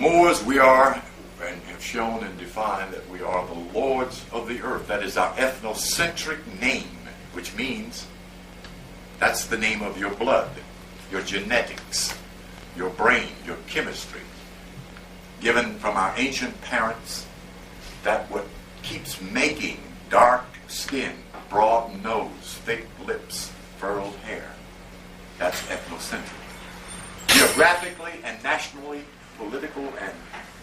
Moors, we are, and have shown and defined that we are the lords of the earth. That is our ethnocentric name, which means that's the name of your blood, your genetics, your brain, your chemistry, given from our ancient parents. That what keeps making dark skin, broad nose, thick lips, furrowed hair. That's ethnocentric. Geographically and nationally, political and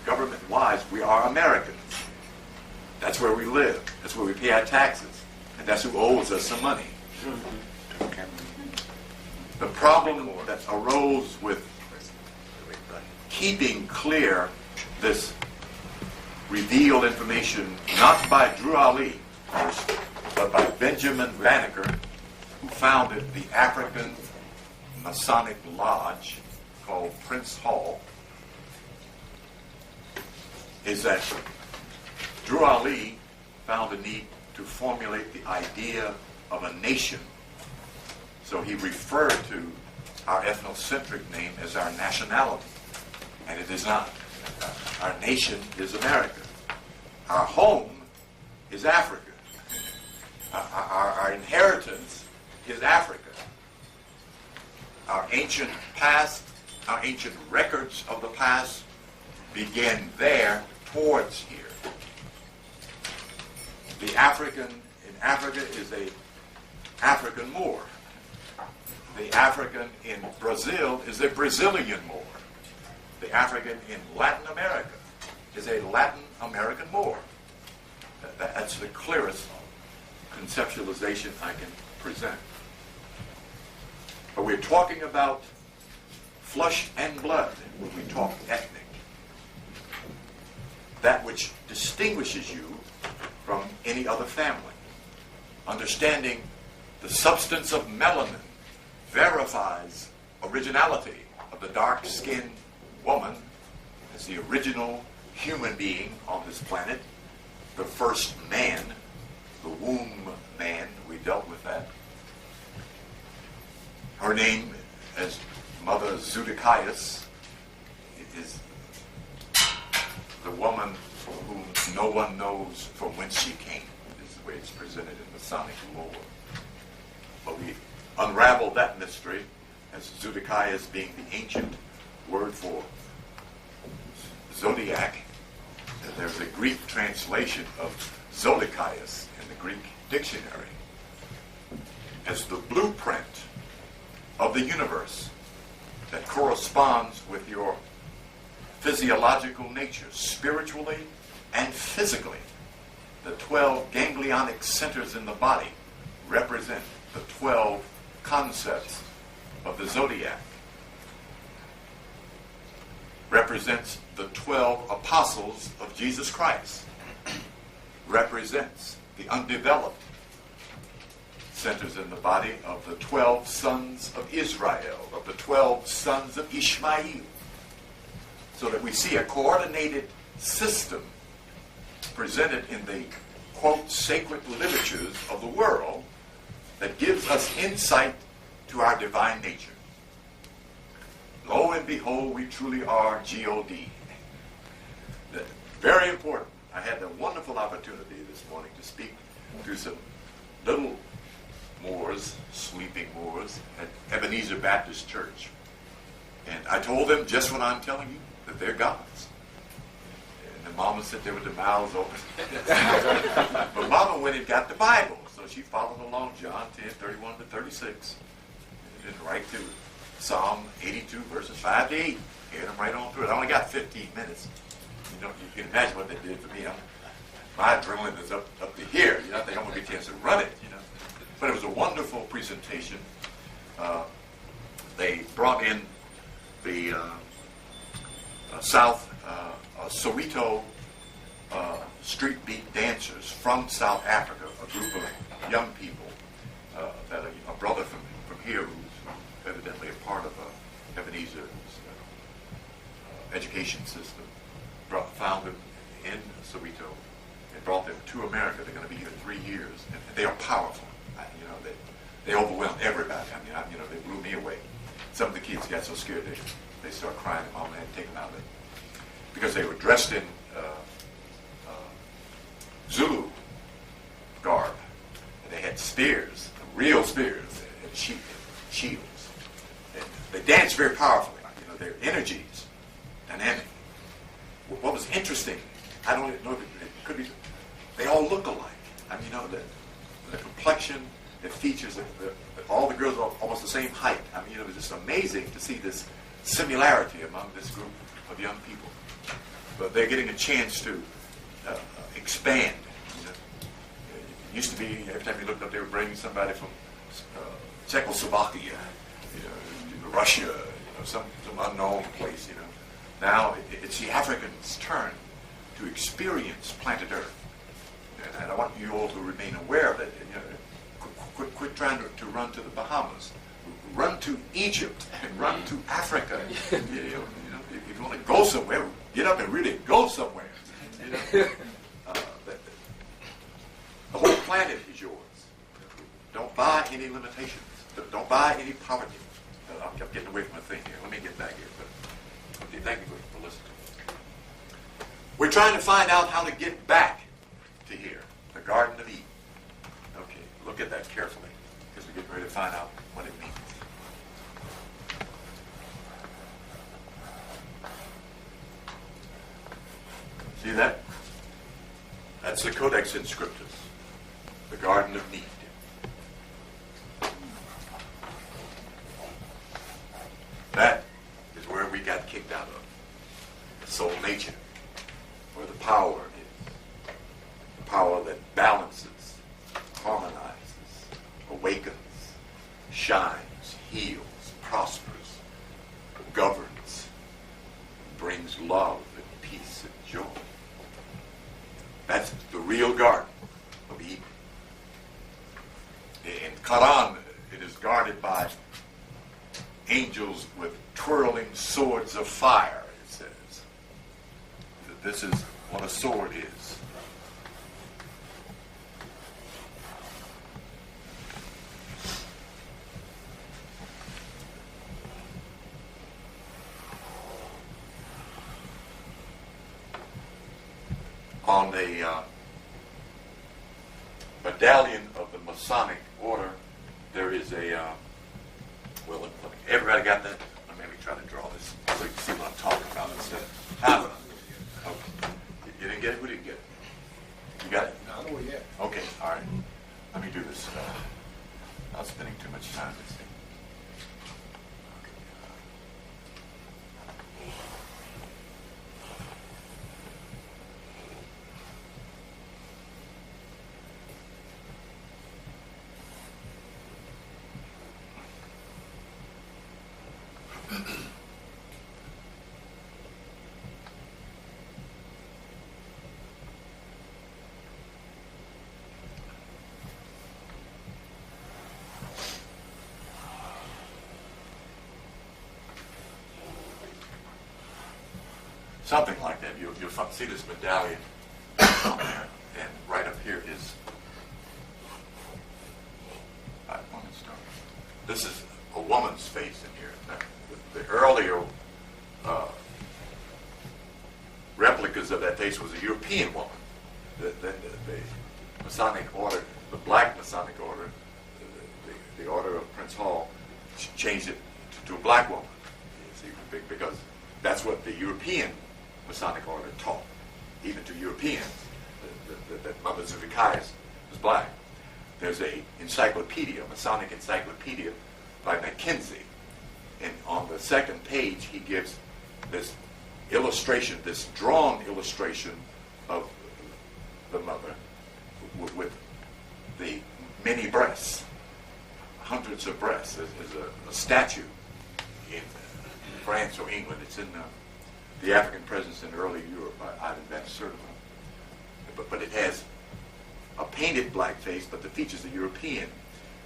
government-wise, we are Americans. That's where we live. That's where we pay our taxes. And that's who owes us some money. The problem that arose with keeping clear this revealed information, not by Drew Ali first, but by Benjamin Banneker, who founded the African Masonic Lodge called Prince Hall, is that Drew Ali found a need to formulate the idea of a nation. So he referred to our ethnocentric name as our nationality, and it is not. Our nation is America. Our home is Africa. Our inheritance is Africa. Our ancient past, our ancient records of the past begin there towards here. The African in Africa is a African Moor. The African in Brazil is a Brazilian Moor. The African in Latin America is a Latin American Moor. That's the clearest conceptualization I can present. But we're talking about flesh and blood when we talk ethnic. That which distinguishes you from any other family. Understanding the substance of melanin verifies originality of the dark-skinned woman as the original human being on this planet, the first man, the womb man. We dealt with that. Her name, as Mother Zedekias, is the woman for whom no one knows from whence she came, is the way it's presented in Masonic lore. But we unraveled that mystery as Zedekias being the ancient word for zodiac. And there's a Greek translation of Zodikias in the Greek dictionary as the blueprint of the universe that corresponds with your physiological nature, spiritually and physically. The 12 ganglionic centers in the body represent the 12 concepts of the zodiac. Represents the 12 apostles of Jesus Christ. Represents the undeveloped centers in the body of the 12 sons of Israel, of the 12 sons of Ishmael. So that we see a coordinated system presented in the, quote, sacred literatures of the world that gives us insight to our divine nature. Lo and behold, we truly are G-O-D. Very important. I had the wonderful opportunity this morning to speak to some little Moors, sleeping Moors, at Ebenezer Baptist Church. And I told them just what I'm telling you, that they're gods. And the mama said there with their mouths open. But mama went and got the Bible. So she followed along John 10, 31 to 36. And then right to Psalm 82, verses 5 to 8. Get them right on through it. I only got 15 minutes. You know, you can imagine what they did for me. My adrenaline is up to here. You know, I think I'm going to get a chance to run it, you know. But it was a wonderful presentation. They brought in the South Soweto street beat dancers from South Africa, a group of young people that a brother from here who's evidently a part of Ebenezer's education system found them in Soweto and brought them to America. They're going to be here 3 years, and they are powerful. You know, they overwhelmed everybody. I mean, you know, they blew me away. Some of the kids got so scared they start crying, and Mama had to take them out of it. because they were dressed in Zulu garb, and they had spears, real spears, and shields. And they danced very powerfully. Their energies, dynamic. What was interesting, I don't know if it could be, they all look alike. The complexion, the features, all the girls are almost the same height. It was just amazing to see this similarity among this group of young people. But they're getting a chance to expand. It used to be, every time you looked up, they were bringing somebody from Czechoslovakia, Russia, some unknown place, Now it's the Africans' turn to experience planet Earth. And I want you all to remain aware of that. Quit trying to run to the Bahamas. Run to Egypt and run to Africa. If you want to go somewhere, get up and really go somewhere. The whole planet is yours. Don't buy any limitations. Don't buy any poverty. I'm getting away from the thing here. Let me get back here. But thank you for listening. We're trying to find out how to get back to here, the Garden of Eden. Okay, look at that carefully, because we're getting ready to find out what it means. See that? That's the Codex Inscriptus, the Garden of Need. That is where we got kicked out of. The soul nature, where the power is. The power that balances, harmonizes, awakens, shines, heals, prospers, governs, brings love and peace and joy. That's the real Garden of Eden. In Quran, it is guarded by angels with twirling swords of fire, it says. This is what a sword is. On the medallion of the Masonic order, there is a well, look, everybody got that? Let me try to draw this so you can see what I'm talking about instead. Okay. You didn't get it? Who didn't get it? You got it? No, yet. Okay, all right. Let me do this. Not spending too much time this thing. Something like that. You'll see this medallion, and right up here is. This is a woman's face in here. Now, the earlier replicas of that face was a European woman. The Masonic order, the Black Masonic order, the order of Prince Hall, changed it to a black woman. You see, because that's what the European Masonic order taught, even to Europeans, that Mother Zedekias was black. There's a encyclopedia, a Masonic encyclopedia by Mackenzie, and on the second page he gives this illustration, this drawn illustration of the mother with the many breasts, hundreds of breasts. There's a statue in France or England. It's in the African presence in early Europe. I've been certain. But it has a painted black face, but the features are European.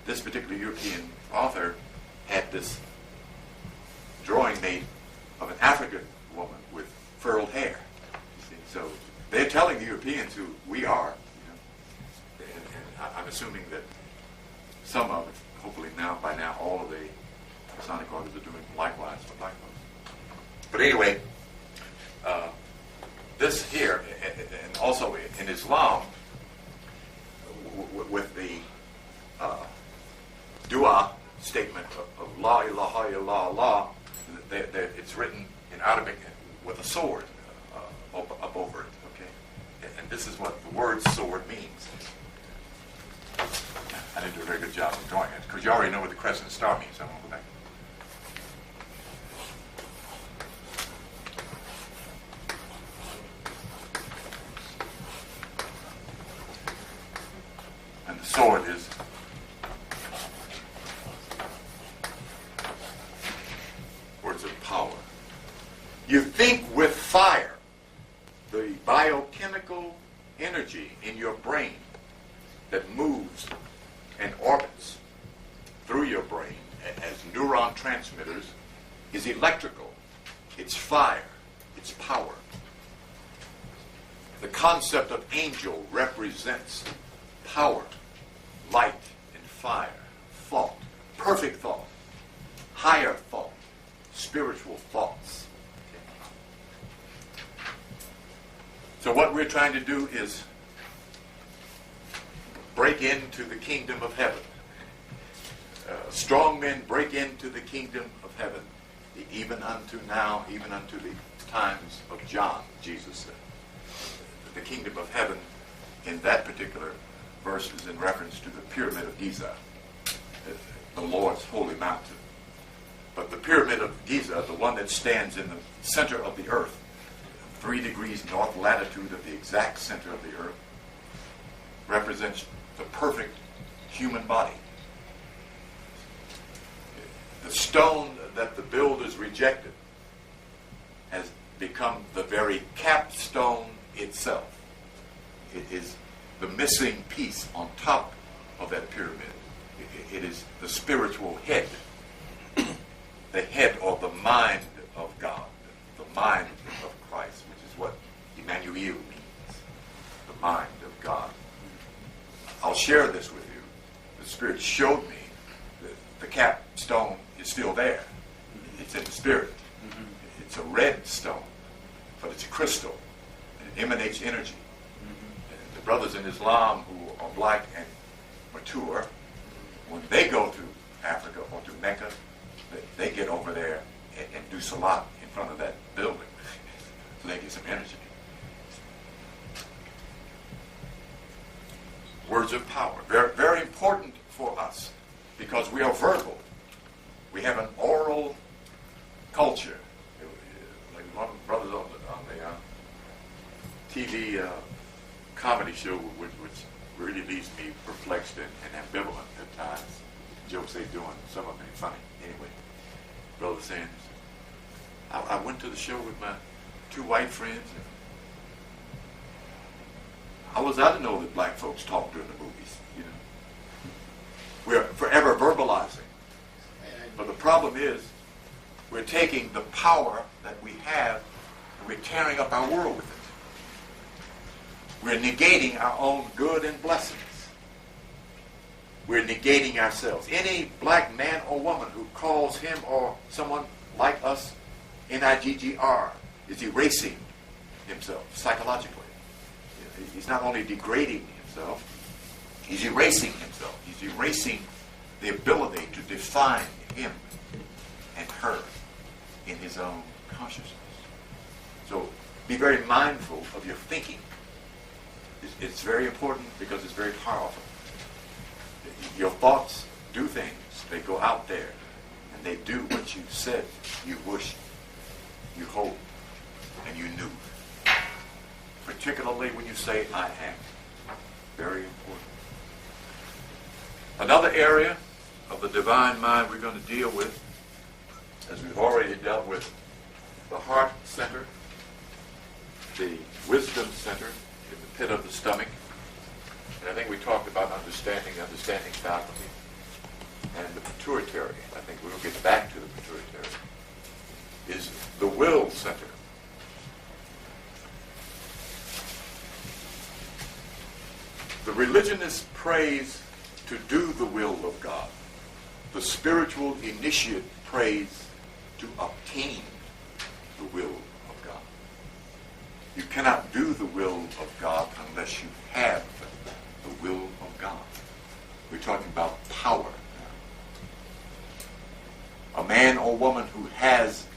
This particular European author had this drawing made of an African woman with furled hair. You see? So they're telling the Europeans who we are. And I'm assuming that some of it, hopefully by now, all of the Masonic orders are doing likewise for black folks. But anyway, this here, and also in Islam, with the dua statement of La ilaha illallah, it's written in Arabic with a sword up over it. Okay, and this is what the word sword means. I didn't do a very good job of drawing it because you already know what the crescent star means. I won't go back. And the sword is words of power. You think with fire, the biochemical energy in your brain that moves and orbits through your brain as neuron transmitters is electrical. It's fire. It's power. The concept of angel represents power, light, and fire, thought, perfect thought, higher thought, spiritual thoughts. So what we're trying to do is break into the kingdom of heaven. Strong men break into the kingdom of heaven, even unto now, even unto the times of John, Jesus said. The kingdom of heaven in that particular verse is in reference to the pyramid of Giza, the Lord's holy mountain. But the pyramid of Giza, the one that stands in the center of the earth, 3 degrees north latitude of the exact center of the earth, represents the perfect human body. The stone that the builders rejected has become the very capstone itself. It is the missing piece on top of that pyramid. It is the spiritual head, the head or the mind of God, the mind of Christ, which is what Emmanuel means, the mind of God. I'll share this with you. The Spirit showed me that the capstone is still there. It's in the Spirit. It's a red stone, but it's a crystal. It emanates energy. The brothers in Islam who are black and mature, when they go to Africa or to Mecca, they get over there and do salat in front of that building so they get some energy. Words of power. Very, very important for us because we are verbal. We have an oral culture. Like one of the brothers on the TV comedy show, which really leaves me perplexed and ambivalent at times. Jokes they're doing, some of them ain't funny. Anyway, Brother Sanders, I went to the show with my 2 white friends. And I didn't know that black folks talk during the movies, you know. We're forever verbalizing. But the problem is, we're taking the power that we have and we're tearing up our world with it. We're negating our own good and blessings. We're negating ourselves. Any black man or woman who calls him or someone like us N-I-G-G-R is erasing himself psychologically. He's not only degrading himself, he's erasing himself. He's erasing the ability to define him and her in his own consciousness. So be very mindful of your thinking. It's very important because it's very powerful. Your thoughts do things. They go out there and they do what you said, you wished, you hoped, and you knew. Particularly when you say, I am. Very important. Another area of the divine mind we're going to deal with, as we've already dealt with the heart center, the wisdom center in the pit of the stomach, and I think we talked about understanding faculty, and the pituitary. I think we'll get back to the pituitary, is the will center. The religionist prays to do the will of God. The spiritual initiate prays to obtain the will of God. You cannot do the will of God unless you have the will of God. We're talking about power now. A man or woman who has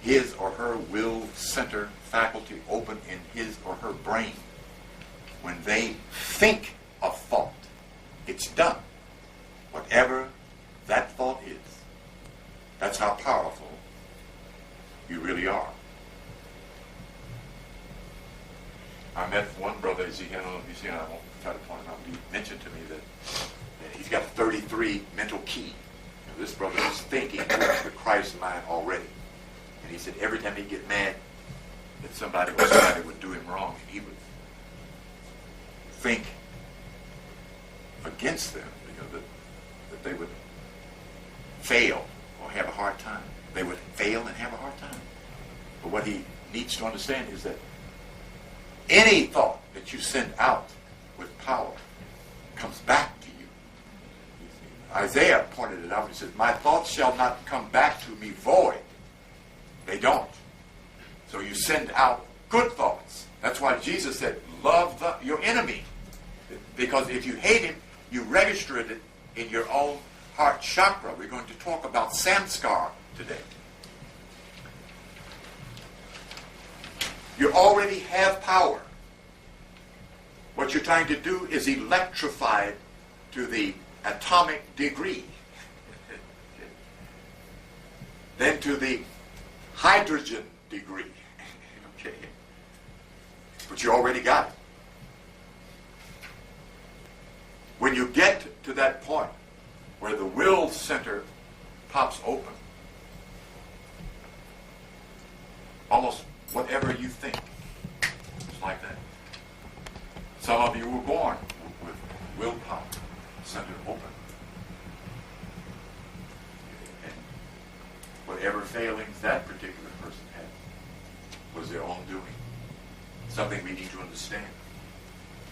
his or her will center faculty open in his or her brain, when they think a thought, it's done. Whatever that thought is, that's how powerful you really are. I met one brother, as he, I don't know if you see, I won't try to point him out, but he mentioned to me that he's got 33 mental key. This brother is thinking with the Christ mind already. And he said every time he'd get mad that somebody would do him wrong, he would think against them, that they would fail or have a hard time. They would fail and have a hard time. But what he needs to understand is that any thought that you send out with power comes back to you. Isaiah pointed it out. He says, my thoughts shall not come back to me void. They don't. So you send out good thoughts. That's why Jesus said, love your enemy. Because if you hate him, you registered it in your own heart chakra. We're going to talk about samskar today. You already have power. What you're trying to do is electrify it to the atomic degree. Then to the hydrogen degree. Okay. But you already got it. When you get to that point where the will center pops open, almost whatever you think, it's like that. Some of you were born with willpower center open. And whatever failings that particular person had was their own doing. Something we need to understand.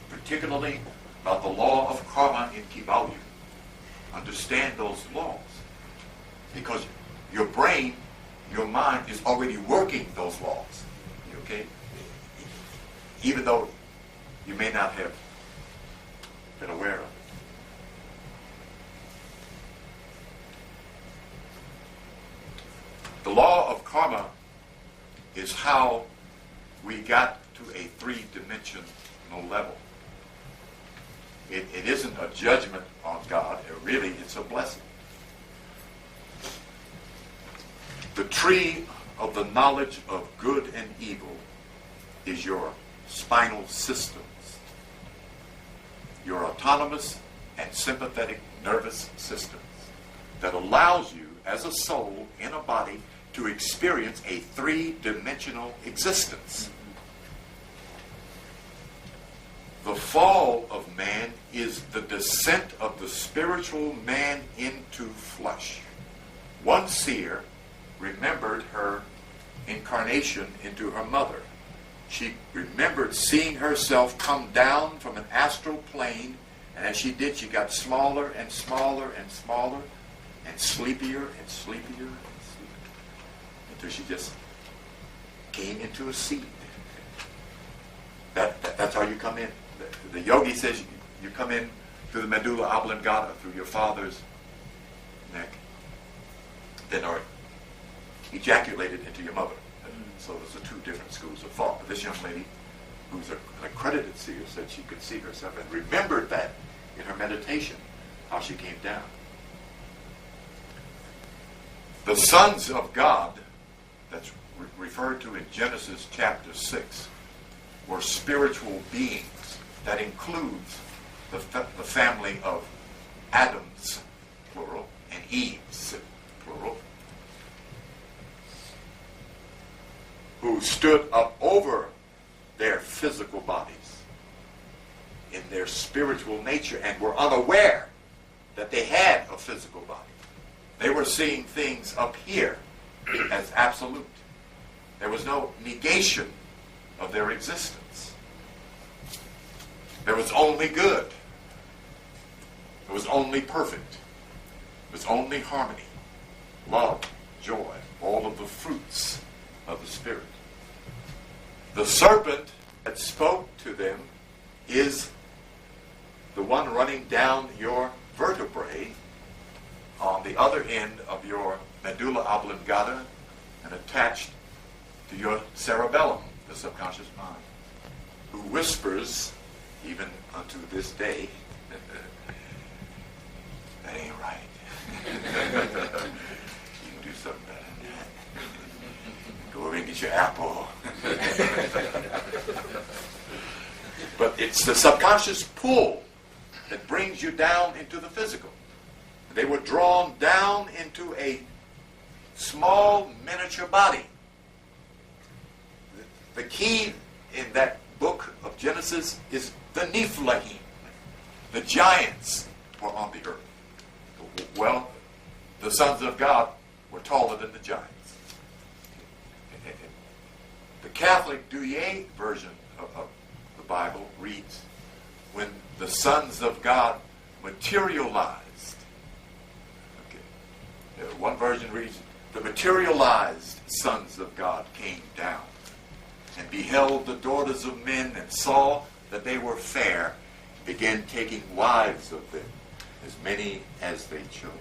Particularly about the law of karma in Kibalu. Understand those laws. Because your brain, your mind is already working those laws. Okay? Even though you may not have been aware of it. The law of karma is how we got to a three-dimensional level. It isn't a judgment on God. Really, it's a blessing. The tree of the knowledge of good and evil is your spinal systems, your autonomous and sympathetic nervous systems that allows you as a soul in a body to experience a three-dimensional existence. The fall of man is the descent of the spiritual man into flesh. One seer remembered her incarnation into her mother. She remembered seeing herself come down from an astral plane, and as she did, she got smaller and smaller and smaller, and sleepier and sleepier and sleepier, until she just came into a seed. That's how you come in. The yogi says you come in through the medulla oblongata, through your father's neck, then are ejaculated into your mother. So those are two different schools of thought. But this young lady, who's an accredited seer, said she could see herself and remembered that in her meditation, how she came down. The sons of God, that's referred to in Genesis chapter 6, were spiritual beings. That includes the family of Adams, plural, and Eves, plural, who stood up over their physical bodies in their spiritual nature and were unaware that they had a physical body. They were seeing things up here as absolute. There was no negation of their existence. There was only good. It was only perfect. It was only harmony, love, joy, all of the fruits of the Spirit. The serpent that spoke to them is the one running down your vertebrae on the other end of your medulla oblongata and attached to your cerebellum, the subconscious mind, who whispers, even unto this day, that ain't right. You can do something better than that. Go over and get your apple. But it's the subconscious pull that brings you down into the physical. They were drawn down into a small miniature body. The key in that book of Genesis is the Nephilim. The giants were on the earth. Well, the sons of God were taller than the giants. The Catholic Douay version of the Bible reads, when the sons of God materialized. Okay. One version reads, the materialized sons of God came down and beheld the daughters of men and saw that they were fair, began taking wives of them, as many as they chose.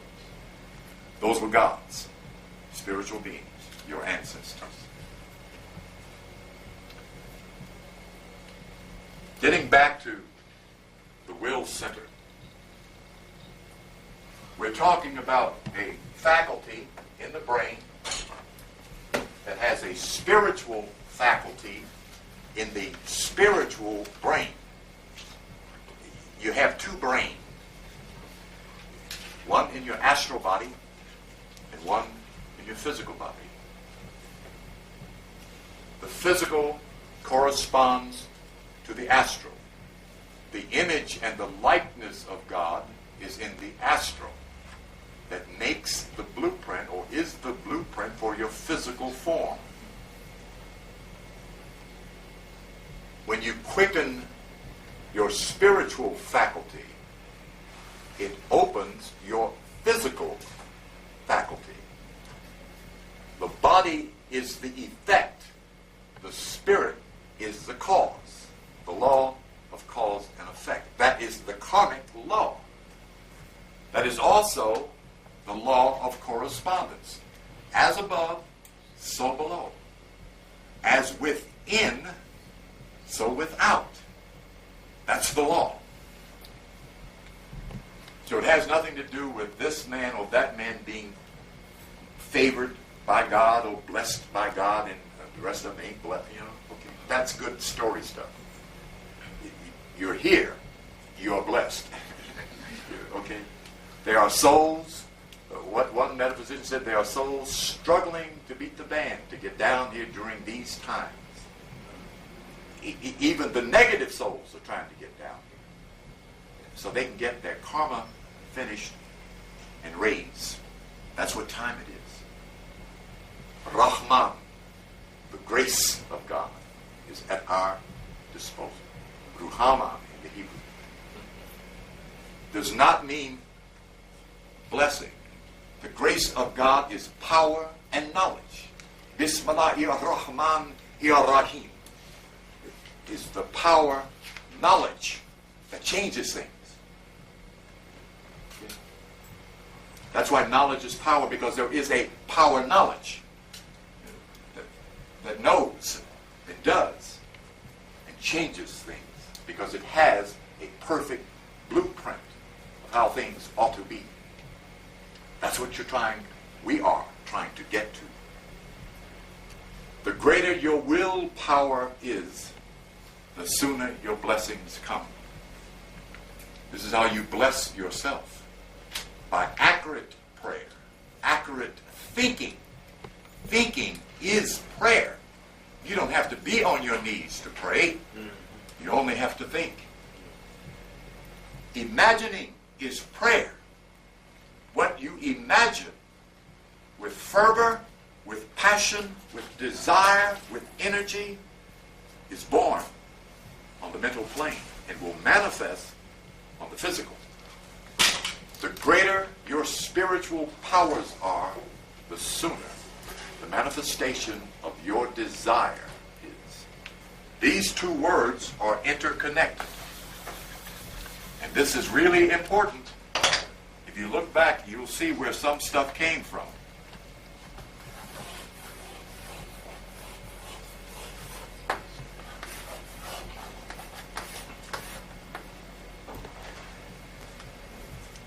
Those were gods, spiritual beings, your ancestors. Getting back to the will center, we're talking about a faculty in the brain that has a spiritual faculty in the spiritual brain. You have two brains. One in your astral body and one in your physical body. The physical corresponds to the astral. The image and the likeness of God is in the astral that makes the blueprint, or is the blueprint for your physical form. When you quicken your spiritual faculty, it opens your physical faculty. The body is the effect. The spirit is the cause. The law of cause and effect. That is the karmic law. That is also the law of correspondence. As above, so below. As within, so without. That's the law. So it has nothing to do with this man or that man being favored by God or blessed by God, and the rest of them ain't blessed. You know, okay, that's good story stuff. You're here, you are blessed. Okay, there are souls. What one metaphysician said, there are souls struggling to beat the band to get down here during these times. Even the negative souls are trying to get down here so they can get their karma finished and raised. That's what time it is. Rahman, the grace of God, is at our disposal. Ruhama in the Hebrew does not mean blessing. The grace of God is power and knowledge. Bismillahir-Rahman-Ir-Rahim is the power, knowledge that changes things. That's why knowledge is power, because there is a power knowledge that knows and does and changes things, because it has a perfect blueprint of how things ought to be. That's what we are trying to get to. The greater your willpower is, the sooner your blessings come. This is how you bless yourself. By accurate prayer, accurate thinking. Thinking is prayer. You don't have to be on your knees to pray. You only have to think. Imagining is prayer. What you imagine with fervor, with passion, with desire, with energy is born on the mental plane and will manifest on the physical. The greater your spiritual powers are, the sooner the manifestation of your desire is. These two words are interconnected. And this is really important. If you look back, you'll see where some stuff came from.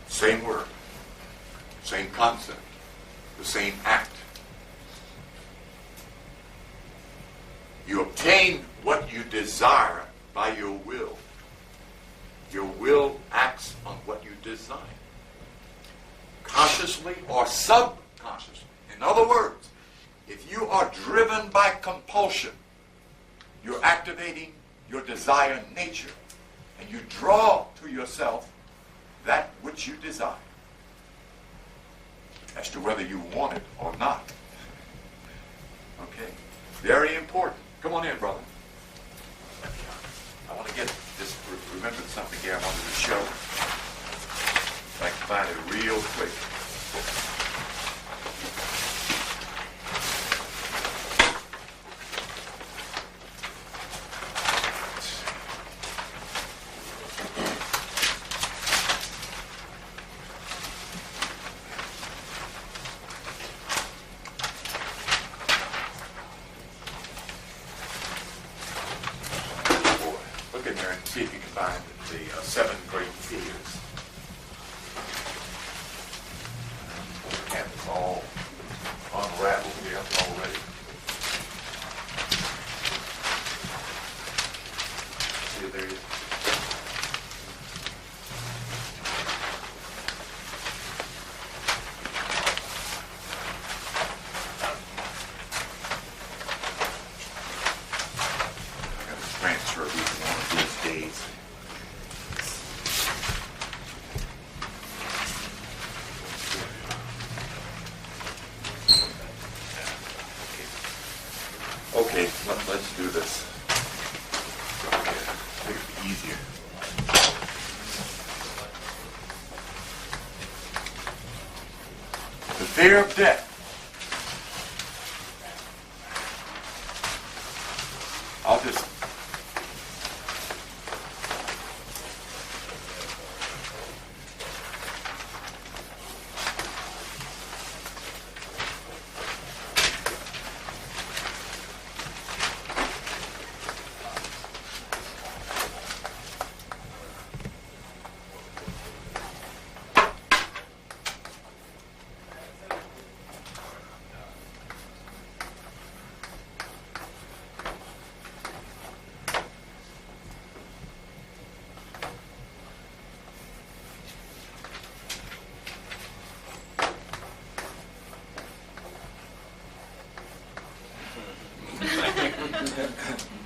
Same word, same concept, the same act. You obtain what you desire by your will. Your will acts on what you design, consciously or subconsciously. In other words, if you are driven by compulsion, you're activating your desire nature, and you draw to yourself that which you desire, as to whether you want it or not. Okay? Very important. Come on in, brother. I want to just remember something here I wanted to show. If I can find it real quick. See if you can find the 7 great fears. I have this all unraveled here already. See, there it is. I'm going to transfer these one of these days. Okay, let's do this. Make it easier. The fear of death. I'll just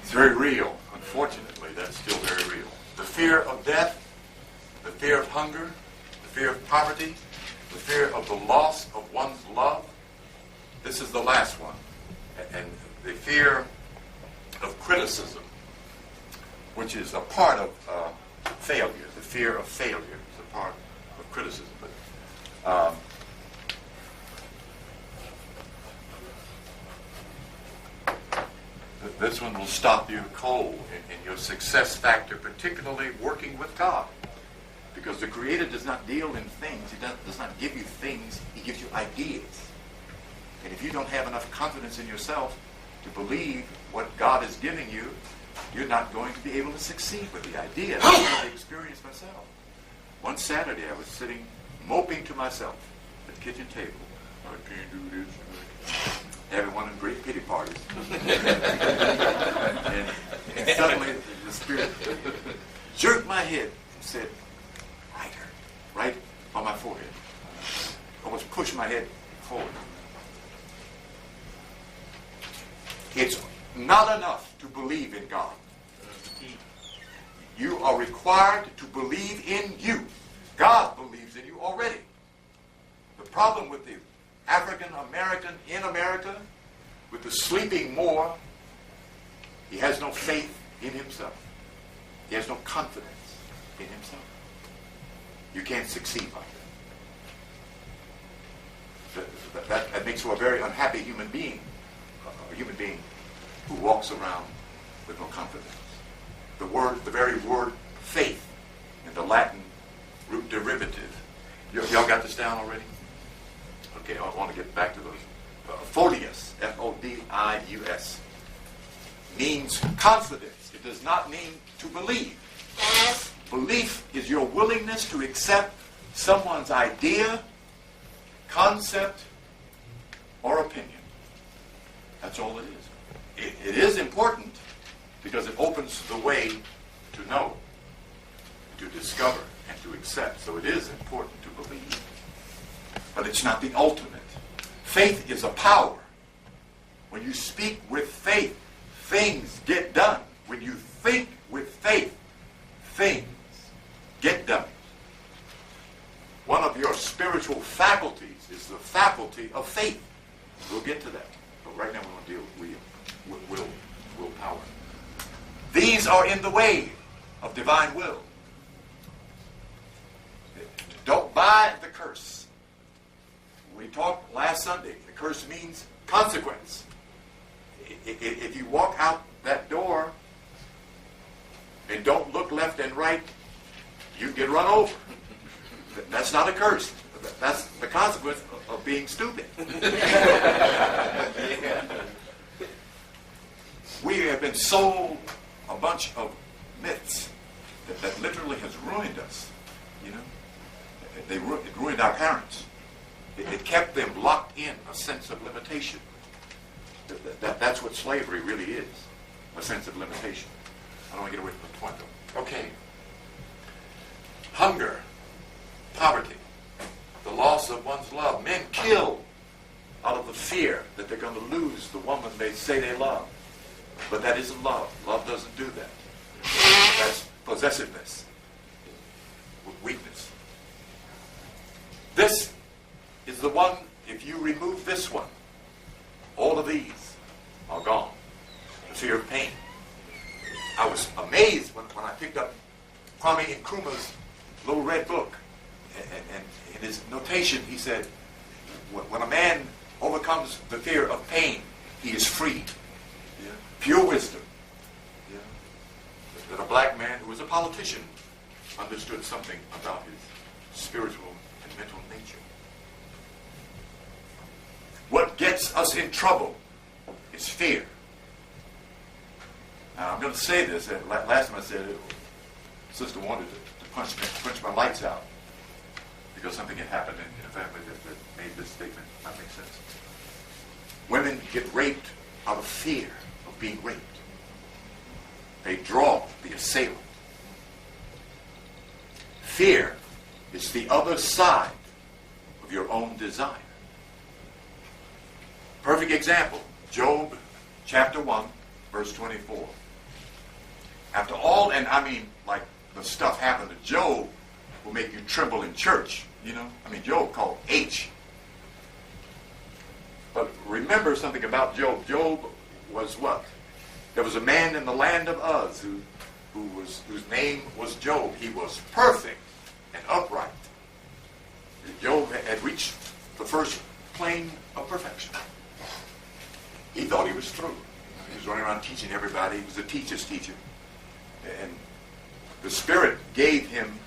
it's very real. Unfortunately, that's still very real. The fear of death, the fear of hunger, the fear of poverty, the fear of the loss of one's love. This is the last one. And the fear of criticism, which is a part of failure. The fear of failure is a part of criticism. But this one will stop you cold in your success factor, particularly working with God. Because the Creator does not deal in things. He does not give you things. He gives you ideas. And if you don't have enough confidence in yourself to believe what God is giving you, you're not going to be able to succeed with the idea. I had the experience myself. One Saturday I was sitting moping to myself at the kitchen table. I can't do this. Everyone in great pity parties. and suddenly the Spirit jerked my head and said, right on my forehead. Almost pushed my head forward. It's not enough to believe in God. You are required to believe in you. God believes in you already. The problem with the African American in America, with the sleeping Moor, he has no faith in himself. He has no confidence in himself. You can't succeed like that. That makes for a very unhappy human being. A human being who walks around with no confidence. The very word faith in the Latin root derivative. Y'all got this down already? Okay, I want to get back to those. Fodius, F-O-D-I-U-S, means confidence. It does not mean to believe. Belief is your willingness to accept someone's idea, concept, or opinion. That's all it is. It is important because it opens the way to know, to discover, and to accept. So it is important to believe. But it's not the ultimate. Faith is a power. When you speak with faith, things get done. When you think with faith, things get done. One of your spiritual faculties is the faculty of faith. We'll get to that. But right now we want to deal with willpower. These are in the way of divine will. Don't buy the curse. We talked last Sunday. The curse means consequence. If you walk out that door and don't look left and right, you get run over. That's not a curse. That's the consequence of being stupid. We have been sold a bunch of myths that literally has ruined us. You know, it ruined our parents. It kept them locked in a sense of limitation. That's what slavery really is, a sense of limitation. I don't want to get away from the point, though. Okay. Hunger, poverty, the loss of one's love. Men kill out of the fear that they're going to lose the woman they say they love. But that isn't love. Love doesn't do that. That's possessiveness, weakness. This is the one, if you remove this one, all of these are gone. The fear of pain. I was amazed when I picked up Kwame Nkrumah's little red book. And in his notation, he said, when a man overcomes the fear of pain, he is free. Yeah. Pure wisdom. Yeah. That a black man who was a politician understood something about his spiritual and mental nature. What gets us in trouble is fear. Now, I'm going to say this. Last time I said it, Sister wanted to punch my lights out because something had happened in a family that made this statement not make sense. Women get raped out of fear of being raped. They draw the assailant. Fear is the other side of your own desire. Perfect example, Job chapter 1, verse 24. After all, and I mean, like the stuff happened to Job will make you tremble in church, you know? I mean, Job called H. But remember something about Job. Job was what? There was a man in the land of Uz whose name was Job. He was perfect and upright. Job had reached the first plane of perfection. He thought he was through. He was running around teaching everybody. He was a teacher's teacher. And the Spirit gave him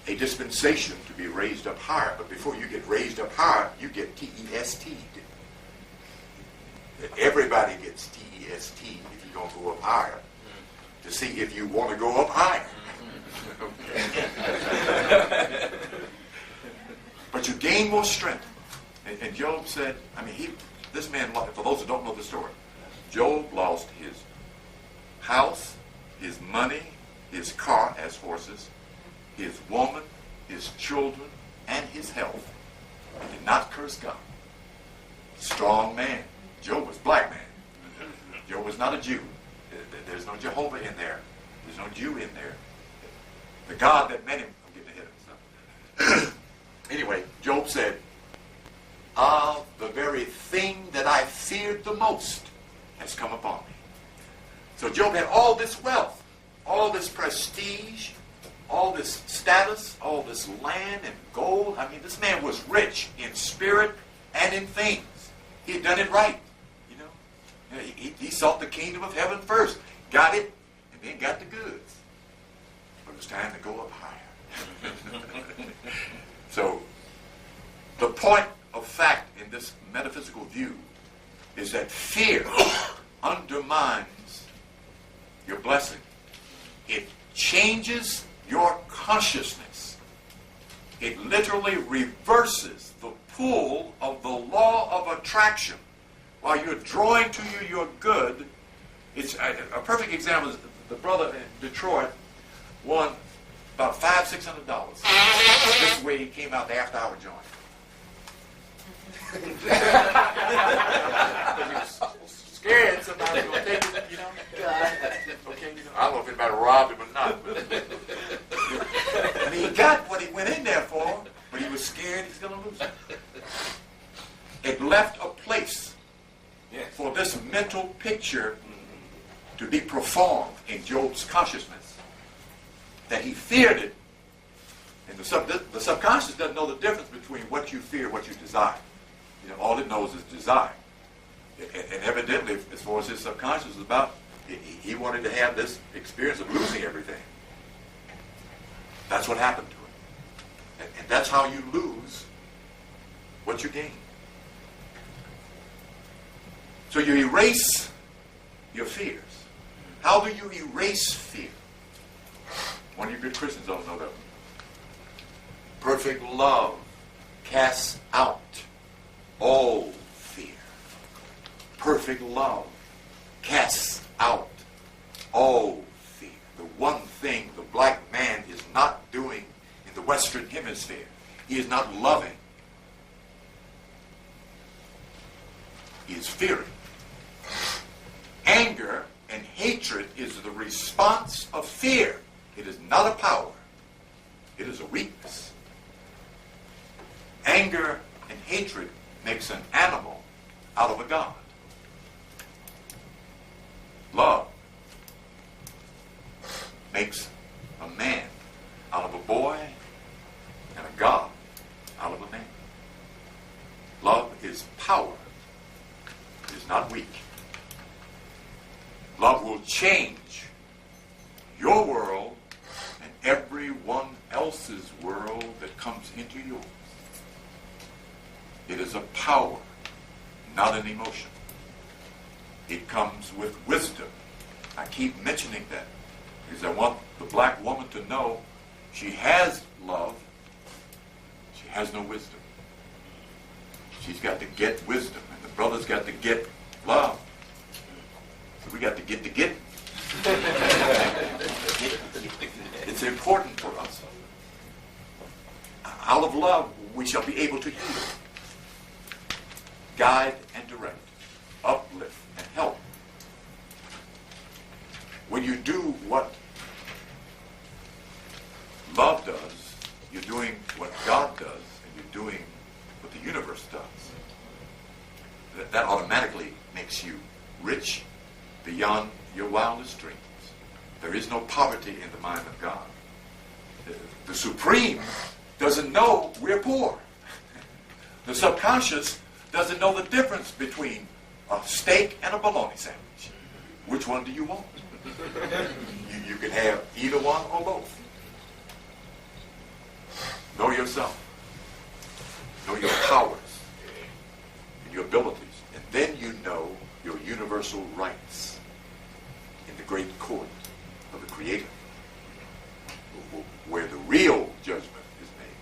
a dispensation to be raised up higher. But before you get raised up higher, you get T-E-S-T'd. Everybody gets T-E-S-T if you're going to go up higher. To see if you want to go up higher. But you gain more strength. And Job said, I mean, this man, for those who don't know the story, Job lost his house, his money, his car as horses, his woman, his children, and his health. He did not curse God. Strong man. Job was black man. Job was not a Jew. There's no Jehovah in there. There's no Jew in there. The God that met him, I'm getting ahead of myself. Anyway, Job said, the very thing that I feared the most has come upon me. So Job had all this wealth, all this prestige, all this status, all this land and gold. I mean, this man was rich in spirit and in things. He had done it right, you know. He sought the kingdom of heaven first, got it, and then got the goods. But it was time to go up higher. So, the point of fact in this metaphysical view is that fear undermines your blessing. It changes your consciousness. It literally reverses the pull of the law of attraction. While you're drawing to you your good, it's a perfect example is the brother in Detroit won about $500-600. This way he came out the after-hour joint. He was scared somebody was going to take it, you know. Okay, I don't know if anybody robbed him or not. But and he got what he went in there for, but he was scared he's going to lose it. It left a place for this mental picture to be performed in Job's consciousness, that he feared it. And the subconscious doesn't know the difference between what you fear and what you desire. You know, all it knows is desire. And evidently, as far as his subconscious is about, he wanted to have this experience of losing everything. That's what happened to him. And that's how you lose what you gain. So you erase your fears. How do you erase fear? One of you good Christians don't know that one. Perfect love casts out all fear. Perfect love casts out all fear. The one thing the black man is not doing in the Western Hemisphere, he is not loving. He is fearing. Anger and hatred is the response of fear. It is not a power. It is a weakness. Anger and hatred makes an animal out of a god. Love makes a man out of a boy and a god out of a man. Love is power. It is not weak. Love will change your world and everyone else's world that comes into yours. It is a power, not an emotion. It comes with wisdom. I keep mentioning that because I want the black woman to know she has love. She has no wisdom. She's got to get wisdom, and the brother's got to get love. So we got to get. It's important for us. Out of love, we shall be able to heal, guide and direct, uplift and help. When you do what love does, you're doing what God does, and you're doing what the universe does. That automatically makes you rich beyond your wildest dreams. There is no poverty in the mind of God. The Supreme doesn't know we're poor. The subconscious doesn't know the difference between a steak and a bologna sandwich. Which one do you want? You can have either one or both. Know yourself. Know your powers and your abilities. And then you know your universal rights in the great court of the Creator, where the real judgment is made.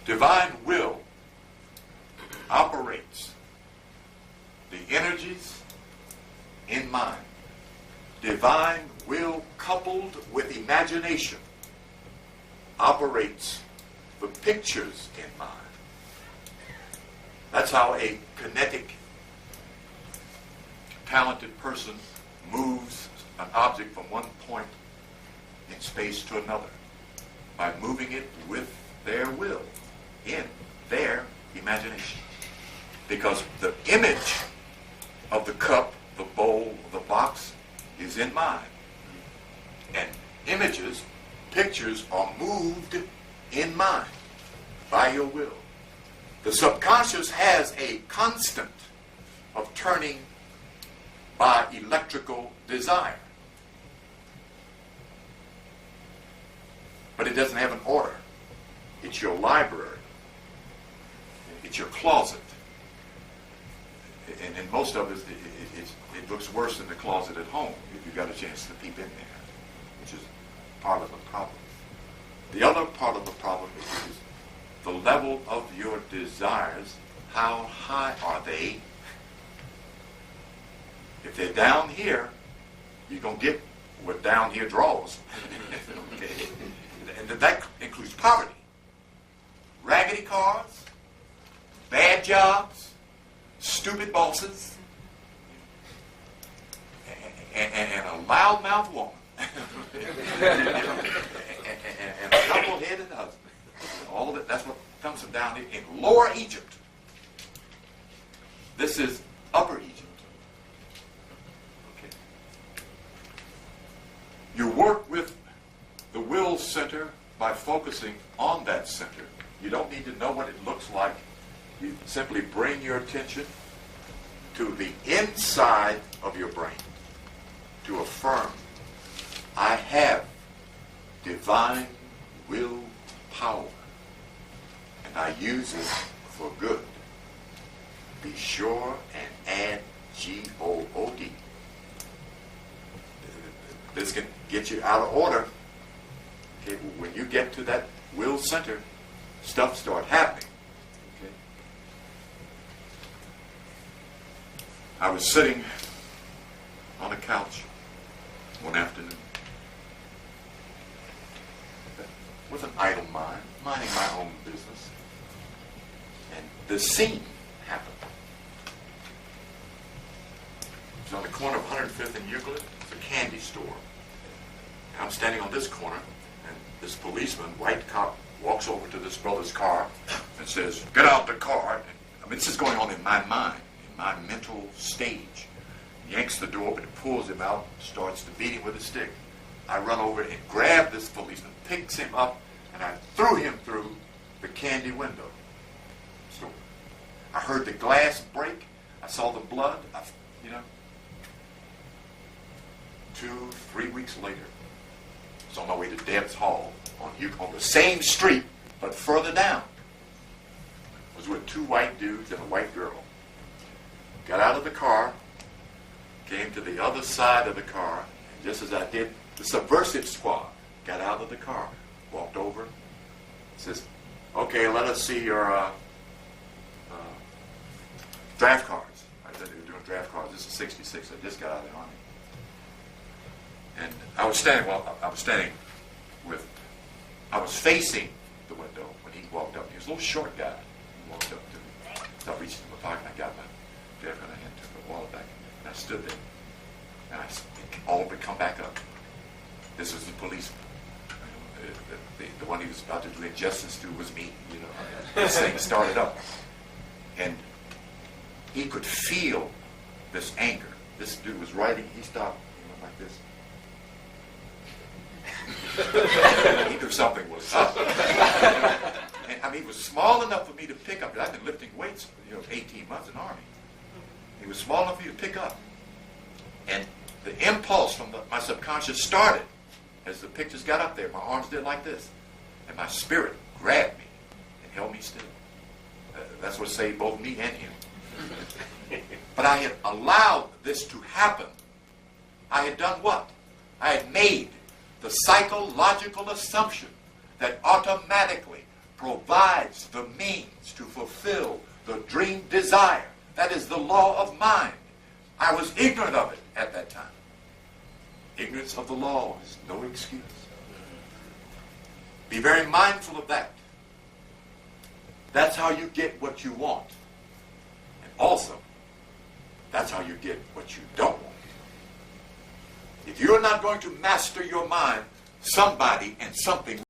Divine will operates the energies in mind. Divine will coupled with imagination operates the pictures in mind. That's how a kinetic, talented person moves an object from one point in space to another by moving it with their will in their imagination. Because the image of the cup, the bowl, the box is in mind. And images, pictures are moved in mind by your will. The subconscious has a constant of turning by electrical desire. But it doesn't have an order. It's your library. It's your closet. And in most of it, it looks worse than the closet at home if you got a chance to peep in there, which is part of the problem. The other part of the problem is the level of your desires. How high are they? If they're down here, you're going to get what down here draws. Okay? And that includes poverty, raggedy cars, bad jobs, stupid bosses, and a loudmouth woman, and a knuckle-headed husband. All of it, that's what comes from down here in Lower Egypt. This is Upper Egypt. Okay. You work with the will center by focusing on that center. You don't need to know what it looks like. You simply bring your attention to the inside of your brain to affirm, I have divine will power, and I use it for good. Be sure and add G-O-O-D. This can get you out of order. Okay, when you get to that will center, stuff starts happening. Okay. I was sitting on a couch one afternoon with an idle mind, minding my own business, and the scene happened. It was on the corner of 105th and Euclid. It's a candy store. And I'm standing on this corner, and this policeman, white cop, walks over to this brother's car and says, "Get out the car." And, this is going on in my mind, in my mental stage. He yanks the door open and pulls him out, starts to beat him with a stick. I run over and grab this policeman, picks him up, and I threw him through the candy window. So I heard the glass break. I saw the blood. 2-3 weeks later, I was on my way to Deb's Hall on the same street, but further down. I was with 2 white dudes and a white girl. Got out of the car, came to the other side of the car, and just as I did, the subversive squad got out of the car, walked over, says, "Okay, let us see your draft cards." I said they were doing draft cards. This is 66. I just got out of the Army. And I was facing the window when he walked up. He was a little short guy. He walked up to me. So I reached in my pocket and I got my draft card and I took my wallet back. And I stood there. And all but come back up. This was the policeman. The one he was about to do injustice to was me. This thing started up. And he could feel this anger. This dude was writing. He stopped, like this. He knew something was up. And he was small enough for me to pick up. I've been lifting weights, 18 months in the Army. He was small enough for me to pick up. And the impulse from my subconscious started as the pictures got up there. My arms did like this. And my spirit grabbed me and held me still. That's what saved both me and him. But I had allowed this to happen. I had done what? I had made the psychological assumption that automatically provides the means to fulfill the dream desire. That is the law of mind. I was ignorant of it at that time. Ignorance of the law is no excuse. Be very mindful of that. That's how you get what you want. And also, that's how you get what you don't want. If you're not going to master your mind, somebody and something